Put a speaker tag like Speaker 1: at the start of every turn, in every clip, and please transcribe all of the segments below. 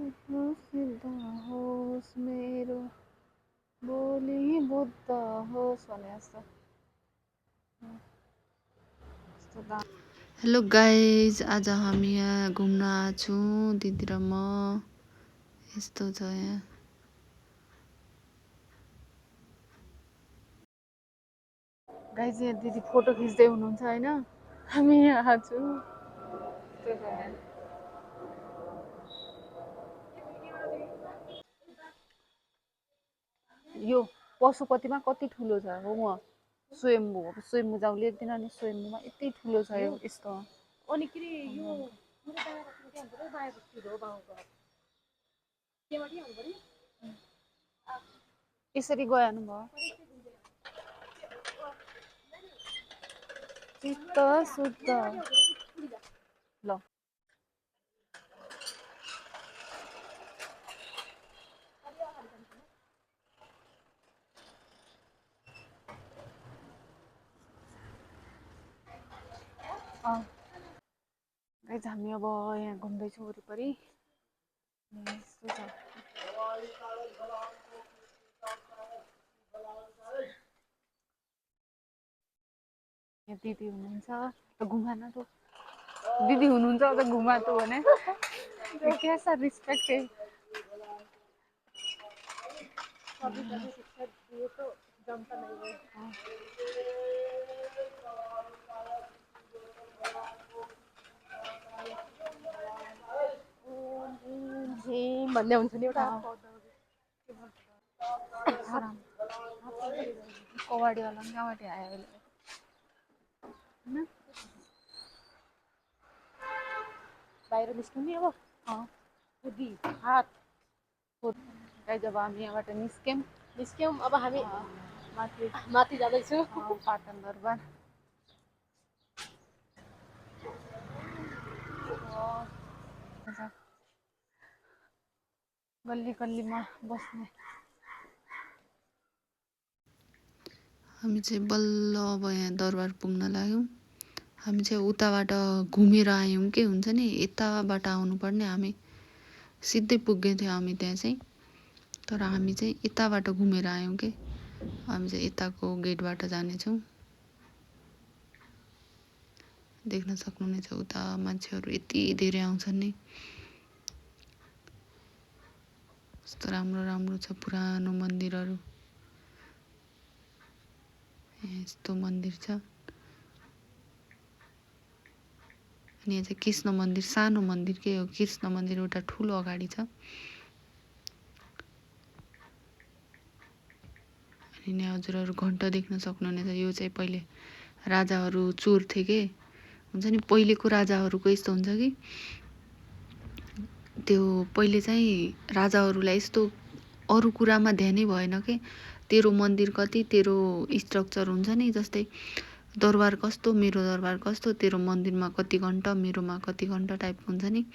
Speaker 1: सिद्ध होस् मेरो बोली बुद्ध होस् भने जस्तो। हेलो गाइज, आज हामी यहाँ घुम्न आएको छौँ, दिदी र म। यस्तो छ यहाँ। गाइज यहाँ दिदी फोटो खिच्दै हुनुहुन्छ होइन, हामी यहाँ आएको छौँ। यो पशुपतिमा कति ठुलो छ हो, म स्वयम्भू स्वयम्भू जाउँले एकदिन, अनि स्वयम्भूमा यति ठुलो छ यो यस्तो। अनि के यो यसरी गयो भयो चित्त शुद्ध ल। गाइज हामी अब यहाँ घुम्दैछौँ वरिपरि। यस्तो छ। यहाँ दिदी हुनुहुन्छ, घुमा न त दिदी हुनुहुन्छ त घुमा त भने कैसा रिस्पेक्ट है। शिक्षा दिए तो जमता नहीं है। भन्ने हुन्छ नि एउटा कबाडीवाला पनि कहाँबाट आयो अहिले होइन, बाहिर निस्क्नु नि अब खुदी हात गाइज। अब हामी यहाँबाट निस्क्यौँ अब हामी माथि जाँदैछु पाटन दरबार। गल्ली गल्लीमा बस्ने। हामी चाहिँ बल्ल अब यहाँ दरबार पुग्न लाग्यौँ। हामी चाहिँ उताबाट घुमेर आयौँ के हुन्छ नि, यताबाट आउनुपर्ने, हामी सिधै पुगेको थियो हामी त्यहाँ चाहिँ, तर हामी चाहिँ यताबाट घुमेर आयौँ के। हामी चाहिँ यताको गेटबाट जानेछौँ। देख्न सक्नुहुनेछ उता मान्छेहरू यति धेरै आउँछन् नि। कस्तो राम्रो राम्रो छ पुरानो मन्दिरहरू। यस्तो मन्दिर छ। अनि यहाँ चाहिँ कृष्ण मन्दिर, सानो मन्दिर के हो, कृष्ण मन्दिर एउटा ठुलो अगाडि छ। अनि यहाँ हजुरहरू घन्टा देख्न सक्नुहुनेछ। यो चाहिँ पहिले राजाहरू चोर थिए के, हुन्छ नि पहिलेको राजाहरूको यस्तो हुन्छ कि त्यो पहिले चाहिँ राजाहरूलाई यस्तो अरू कुरामा ध्यानै भएन के, तेरो मन्दिर कति, तेरो स्ट्रक्चर हुन्छ नि, जस्तै दरबार कस्तो, मेरो दरबार कस्तो, तेरो मन्दिरमा कति घन्टा, मेरोमा कति घन्टा टाइपको हुन्छ नि,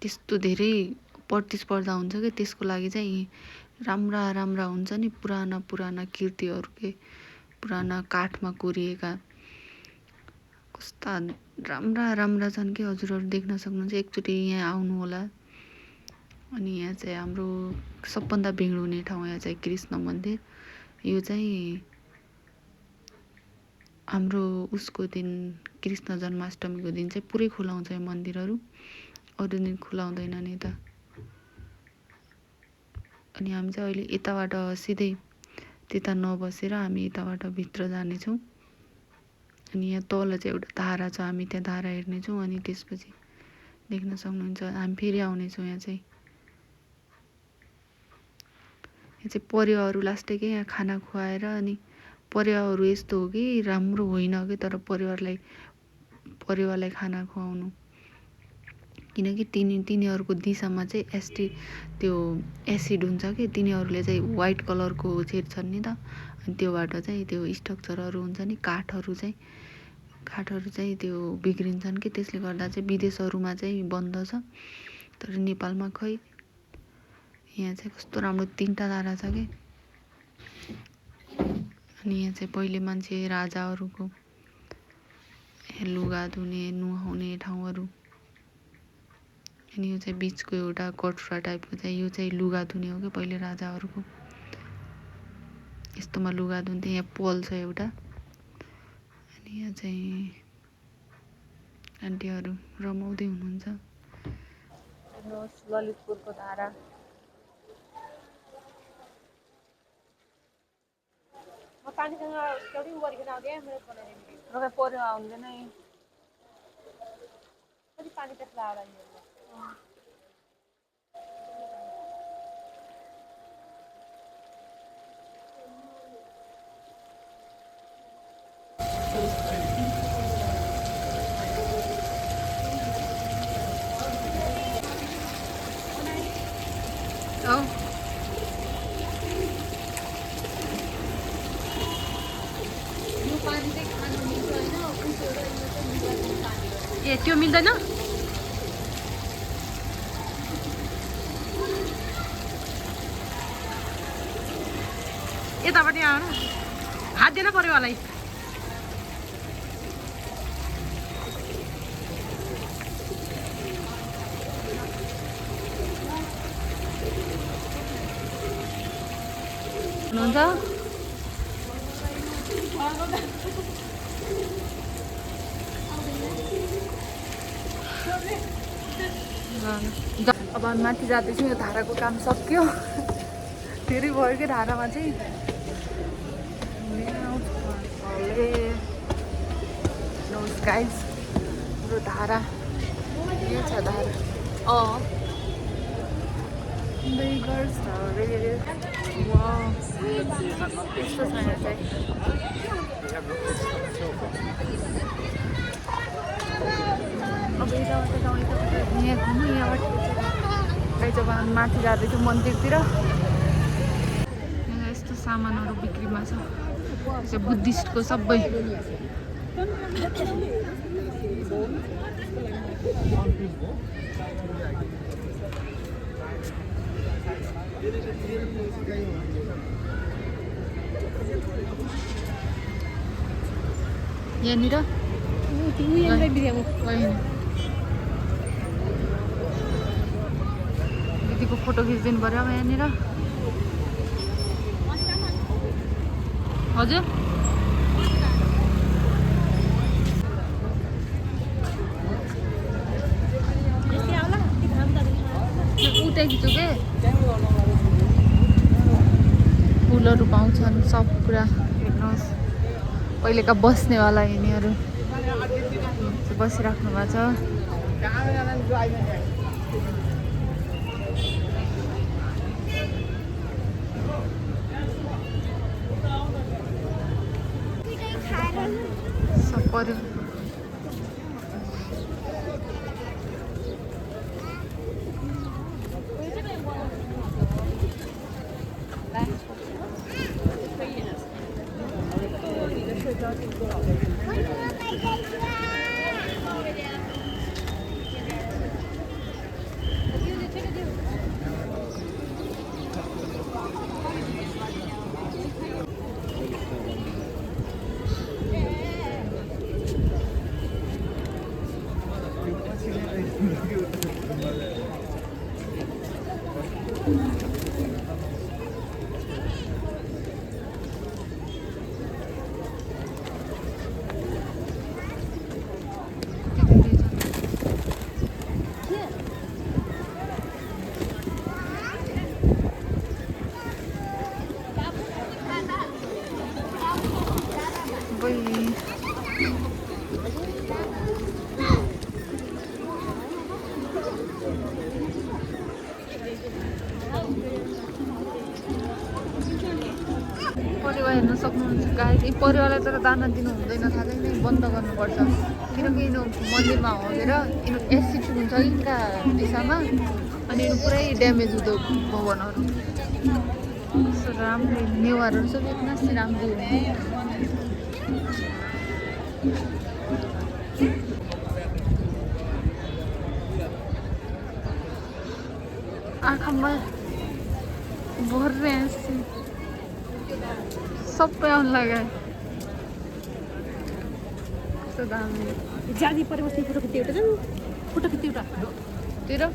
Speaker 1: त्यस्तो धेरै प्रतिस्पर्धा हुन्छ कि। त्यसको लागि चाहिँ राम्रा राम्रा हुन्छ नि पुराना पुराना कृतिहरू के, पुराना काठमा कोरिएका कस्ता राम्रा राम्रा छन् कि। हजुरहरू देख्न सक्नुहुन्छ, एकचोटि यहाँ आउनु होला। अनि यहाँ चाहिँ हाम्रो सबभन्दा भिड हुने ठाउँ यहाँ चाहिँ कृष्ण मन्दिर। यो चाहिँ हाम्रो उसको दिन, कृष्ण जन्माष्टमीको दिन चाहिँ पुरै खुलाउँछ यो मन्दिरहरू, अरू दिन खुलाउँदैनन् यता। अनि हामी चाहिँ अहिले यताबाट सिधै त्यता नबसेर हामी यताबाट भित्र जानेछौँ। अनि यहाँ तल चाहिँ एउटा धारा छ, हामी त्यहाँ धारा हेर्नेछौँ। अनि त्यसपछि देख्न सक्नुहुन्छ हामी फेरि आउनेछौँ। यहाँ चाहिँ परेवाहरू लास्टै के यहाँ खाना खुवाएर, अनि परेवाहरू यस्तो हो कि राम्रो होइन कि, तर परेवालाई खाना खुवाउनु, किनकि तिनीहरूको दिशामा चाहिँ त्यो एसिड हुन्छ कि, तिनीहरूले चाहिँ व्हाइट कलरको छेड्छन् नि त। अनि त्योबाट चाहिँ त्यो स्ट्रक्चरहरू हुन्छ नि, काठहरू चाहिँ त्यो बिग्रिन्छन् कि। त्यसले गर्दा चाहिँ विदेशहरूमा चाहिँ बन्द छ, तर नेपालमा खै। यहाँ चाहिँ कस्तो राम्रो 3टा धारा छ कि। अनि यहाँ चाहिँ पहिले मान्छे राजाहरूको लुगा धुने नुहाउने ठाउँहरू। अनि यो चाहिँ बिचको एउटा कटुरा टाइपको चाहिँ यो चाहिँ लुगा धुने हो क्या पहिले राजाहरूको। यस्तोमा लुगा धुन्थे। यहाँ पोल छ एउटा। अनि यहाँ चाहिँ आन्टीहरू रमाउँदै हुनुहुन्छ। ललितपुरको धारा। पानीसँग एउटै मरिकन आउँदै मलाई पऱ्यो आउँदैन कति पानी त्यसलाई आउँला ए त्यो मिल्दैन यतापट्टि आउन हात दिन पर्यो होला हुनुहुन्छ अब माथि जाँदैछौँ। यो धाराको काम सक्यो। फेरि भयो कि धारामा चाहिँ गाइस हाम्रो धारा यो छ धारा। यस्तो छ यहाँ चाहिँ। अब यताबाट गाउँ यताबाट यहाँ घुम्नु यहाँबाट गाई जब माथि जाँदैछु मन्दिरतिर। यहाँ यस्तो सामानहरू बिक्रीमा छ। बुद्धिस्टको सबै यहाँनिर दिदीको फोटो खिचिदिनु पर्यो अब यहाँनिर। हजुर उतै खिच्छु के फुलहरू पाउँछन् सब कुरा हेर्नुहोस्। पहिलेका बस्नेवाला यिनीहरू बसिराख्नु भएको छ। सब पर्यो परेवा हेर्न सक्नुहुन्छ। गाई परेवालाई तर दाना दिनु हुँदैन खालि नै बन्द गर्नुपर्छ। किनकि यिनीहरू मन्दिरमा हगेर यिनीहरू एसिड हुन्छ यिनका दिशामा अनि यिनीहरू पुरै ड्यामेज हुँदो भवनहरू। राम्ररी नेवारहरू सबै एकदमै राम्ररी हुने। आँखामा भर्रे आँसु सबै आउनु लाग्यो। कस्तो दामी
Speaker 2: जाली परेपछि फोटो खिच्यो एउटा फोटो खिच्यो एउटा
Speaker 1: तेरो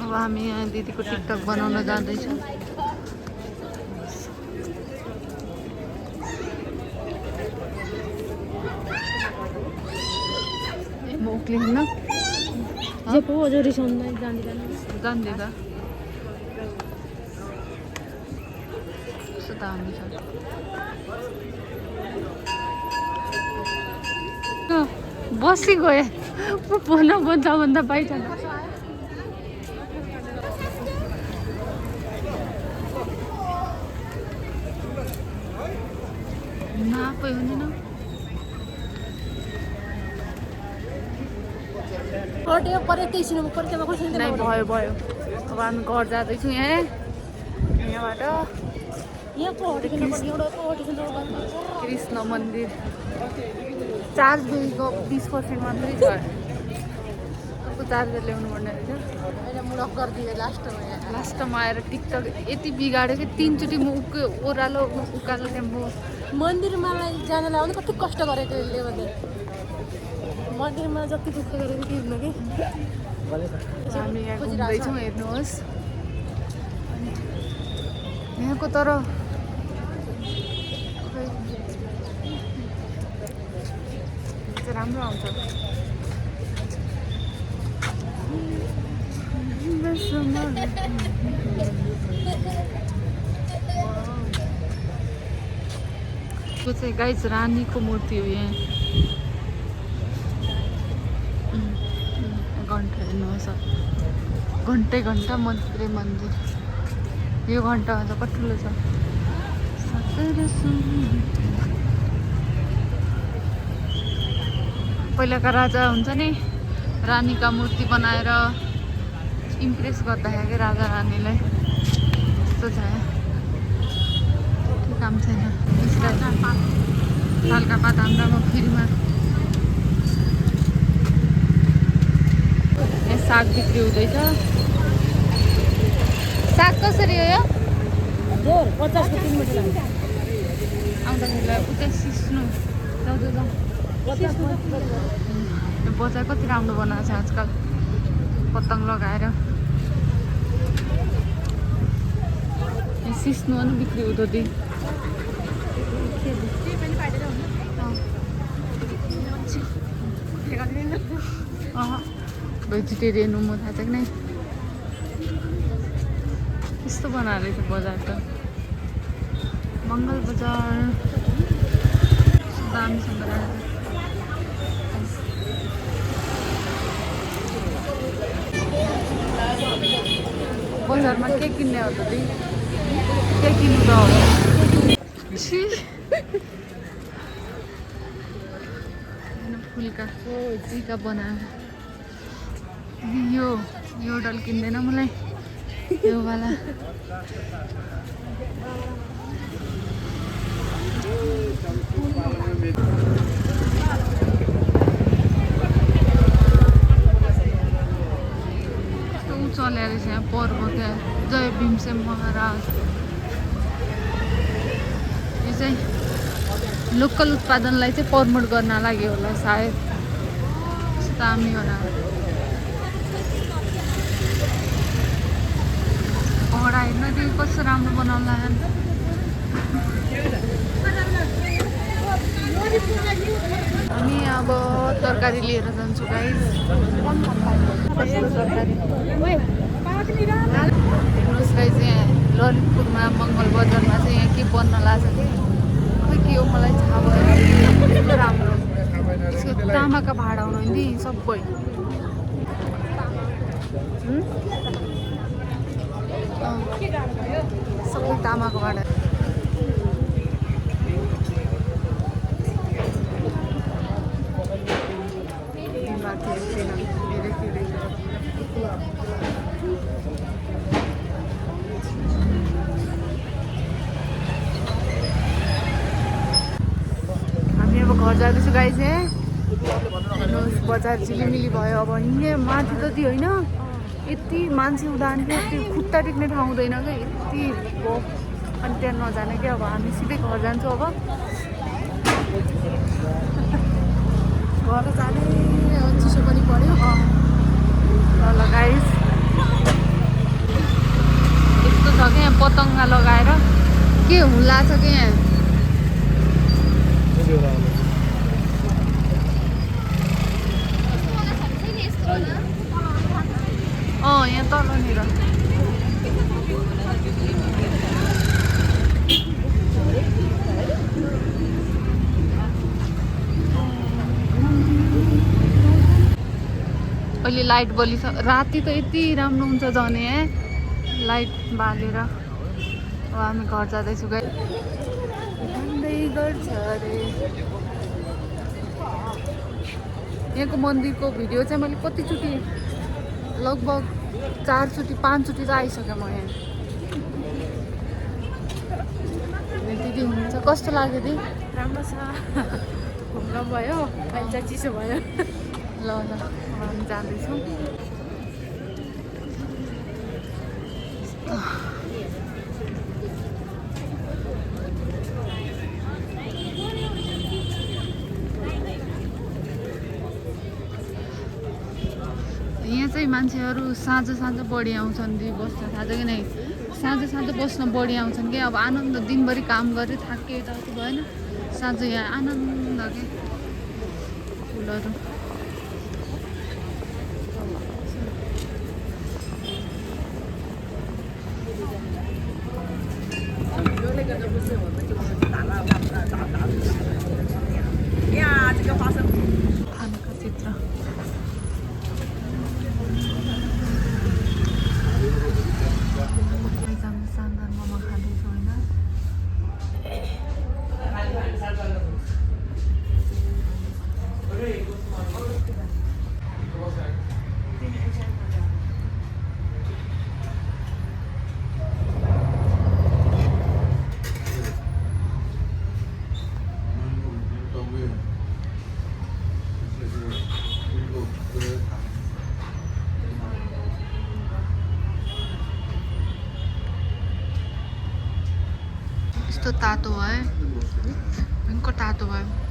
Speaker 1: अब हामी यहाँ दिदीको टिकटक बनाउन जाँदैछौँ। म उक्लिन्न जे पो अझ रिसाउँदै जान्दिँदा कस्तो दामी छ। बसी गएँ भन्दा पाइन्छ नआफै हुँदैन। नै भयो अब हामी घर जाँदैछौँ यहाँबाट कृष्ण मन्दिर चार्ज गएको 20% मात्रै छ। अर्को चार्जर ल्याउनु पर्ने रहेछ। लास्टमा आएर टिकटक यति बिगाड्यो कि 3 चोटि म ओह्रालो उकालो टेम्पो
Speaker 2: मन्दिरमा जानलाई आउनु कति कष्ट गरेको यसले भने मन्दिरमा जति दुःख गरेको के हुनु कि
Speaker 1: हामी यहाँ घुम्दैछौँ हेर्नुहोस्। यहाँको तर राम्रो आउँछ। यो चाहिँ गाइस रानीको मूर्ति हो। यहाँ घन्टा हेर्नुहोस् घन्टा मन्दिर यो घन्टा चाहिँ कति ठुलो छ। पहिलाका राजा हुन्छ नि रानीका मूर्ति बनाएर इम्प्रेस गर्दाखेरि राजा रानीलाई यस्तो छ। काम छैन। सालका पात हाम्रोमा फ्रीमा यहाँ साग बिक्री हुँदैछ। साग कसरी हो यो?
Speaker 2: 50 को 3 मिटर
Speaker 1: आउँदाखेरिलाई उतै सिस्नु जाउँ। यो बजार कति राम्रो बनाएको छ आजकल पतङ लगाएर। सिस्नु पनि बिक्री हुँदो दि भेजिटेरियन हो म थाहा छ कि नै। यस्तो बनाएर रहेछ बजार त मङ्गल बजार दामसँग बजारमा के किन्ने हो त ती के किन्नु त हो फुलका टिका बनाएर यो डल किन्दैन मलाई यो वाला। कस्तो चले रहेछ यहाँ पर्व क्या जय भीमसेन महाराज। यो चाहिँ लोकल उत्पादनलाई चाहिँ प्रमोट गर्न लागि होला सायद। दामी होला। घोडा हेर्न त्यो कस्तो राम्रो बनाउला। हामी अब तरकारी लिएर जान्छौँ गाइस। हेर्नुहोस् गाइस यहाँ ललितपुरमा मङ्गल बजारमा चाहिँ यहाँ के बन्न लाग्छ कि खै के हो मलाई थाहा भएन। यस्तो राम्रो त्यसको तामाका भाडा हुनु नि सबै सबै तामाको भाडा। घर जाँदैछु गाइस हेर्नुहोस् बजार झिलिमिली भयो अब हिँड्ने माथि जति होइन यति मान्छे उदान क्या यति खुट्टा टेक्ने ठाउँ हुँदैन क्या यति हो अनि त्यहाँ नजाने क्या अब हामी सिधै घर जान्छौँ अब
Speaker 2: घर जाने चिसो पनि पर्यो
Speaker 1: ल गाइस यस्तो छ क्या यहाँ पतङ्गा लगाएर के हुला छ क्या यहाँ यहाँ तलनिर अहिले लाइट बलिस राति त यति राम्रो हुन्छ जाने लाइट बालेर अब हामी घर जाँदैछु गाई भन्दै गर्छ अरे यहाँको मन्दिरको भिडियो चाहिँ मैले कतिचोटि लगभग 4 चोटि 5 चोटि चाहिँ आइसकेँ म यहाँ दिदी हुनुहुन्छ कस्तो लाग्यो दिदी
Speaker 2: राम्रो छ घुम्न भयो अहिले चाहिँ चिसो भयो
Speaker 1: ल ल हामी जाँदैछौँ यहाँ चाहिँ मान्छेहरू साँझ बढी आउँछन् दिदी बस्न थाहा छ कि नै साँझ बस्न बढी आउँछन् कि अब आनन्द दिनभरि काम गरेर थाके जस्तो भएन साँझ यहाँ आनन्द के फुलहरू खानाको चित्र सानदार मोमो खाँदैछु होइन यस्तो तातो भयो भयङ्कर तातो भयो